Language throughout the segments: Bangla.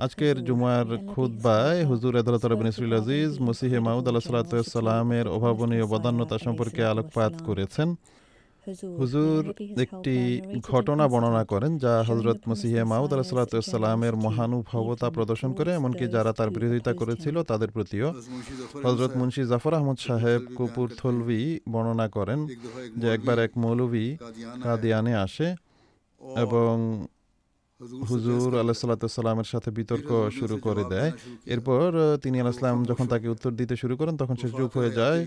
আজকের জুমার খুতবায় হুজুর আদালতুল বিন আজিজ মসিহে মাউদ আলাইহিসসালামের অভাবনীয় বদান্যতা সম্পর্কে আলোকপাত করেছেন। হুজুর একটি ঘটনা বর্ণনা করেন যা হজরত মসিহে মাউদ আলাইহিসসালামের মহানুভবতা প্রদর্শন করে, এমনকি যারা তার বিরোধিতা করেছিল তাদের প্রতিও। হজরত মুন্সি জাফর আহমদ সাহেব কপুরথলভি বর্ণনা করেন যে একবার এক মৌলভী কাদিয়ানে আসে এবং হুজুর আলাইহিসসালামের সাথে বিতর্ক শুরু করে দেয়। এরপর তিনি আলাইহিসসালাম যখন তাকে উত্তর দিতে শুরু করেন তখন সে চুপ হয়ে যায়।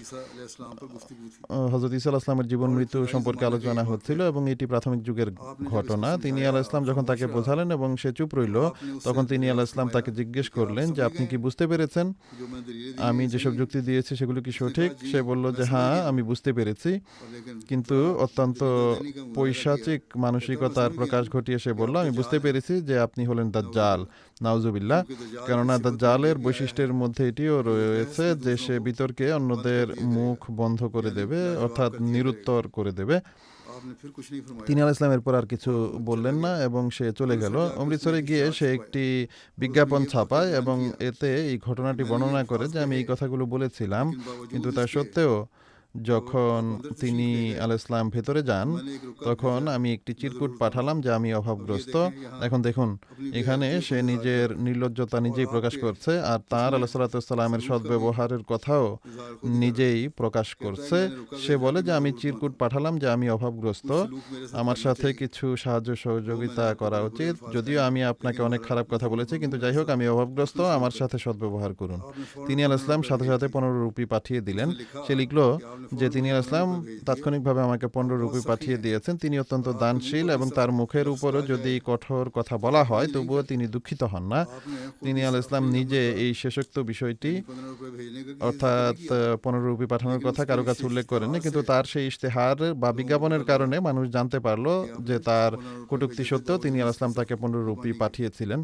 হজরত ঈসা আলাইহিসসালামের জীবন মৃত্যু সম্পর্কে আলোচনা হচ্ছিল এবং এটি প্রাথমিক যুগের ঘটনা। তিনি আলাইহিসসালাম যখন তাকে বোঝালেন এবং সে চুপ রইল, তখন তিনি আলাইহিসসালাম তাকে জিজ্ঞেস করলেন যে আপনি কি বুঝতে পেরেছেন আমি যেসব যুক্তি দিয়েছি সেগুলো কি সঠিক? সে বলল যে হ্যাঁ, আমি বুঝতে পেরেছি। কিন্তু অত্যন্ত পৈশাচিক মানসিকতার প্রকাশ ঘটিয়ে সে বলল, আমি বুঝতে পেরেছি যে আপনি হলেন দাজ্জাল, নাউজুবিল্লাহ। কেননা দাজ্জালের বৈশিষ্ট্যের মধ্যে এটিও রয়েছে যে সে বিতর্কে অন্যদের মুখ বন্ধ করে দেবে, অর্থাৎ নিরুত্তর করে দেবে। তিনি আলাইহিসসালাম এরপর আর কিছু বললেন না এবং সে চলে গেল। অমৃতসরে গিয়ে সে একটি বিজ্ঞাপন ছাপায় এবং এতে এই ঘটনাটি বর্ণনা করে যে আমি এই কথাগুলো বলেছিলাম, কিন্তু তা সত্ত্বেও যখন তিনি আলাইহিসসালাম ভেতরে যান তখন আমি একটি চিরকুট পাঠালাম যে আমি অভাবগ্রস্ত। এখন দেখুন, এখানে সে নিজের নির্লজ্জতা নিজেই প্রকাশ করছে আর তাঁর আলাইহিসসালামের সদ্ব্যবহারের কথাও নিজেই প্রকাশ করছে। সে বলে যে আমি চিরকুট পাঠালাম যে আমি অভাবগ্রস্ত, আমার সাথে কিছু সাহায্য সহযোগিতা করা উচিত। যদিও আমি আপনাকে অনেক খারাপ কথা বলেছি, কিন্তু যাই হোক আমি অভাবগ্রস্ত, আমার সাথে সদ্ব্যবহার করুন। তিনি আলাইহিসসালাম সাথে সাথে 15 রুপি পাঠিয়ে দিলেন। সে লিখল যে তিনি আলাইহিসসালাম তাৎক্ষণিকভাবে আমাকে 15 রুপি পাঠিয়ে দিয়েছেন। তিনি অত্যন্ত দানশীল এবং তার মুখের উপরও যদি কঠোর কথা বলা হয় তবুও তিনি দুঃখিত হন না। তিনি আলাইহিসসালাম নিজে এই শেষোক্ত বিষয়টি অর্থাৎ 15 রুপি পাঠানোর কথা কারো কাছে উল্লেখ করেননি, কিন্তু তার সেই ইশতেহার বা বিজ্ঞাপনের কারণে মানুষ জানতে পারলো যে তার কটূক্তি সত্ত্বেও তিনি আলাইহিসসালাম তাকে 15 রুপি পাঠিয়েছিলেন।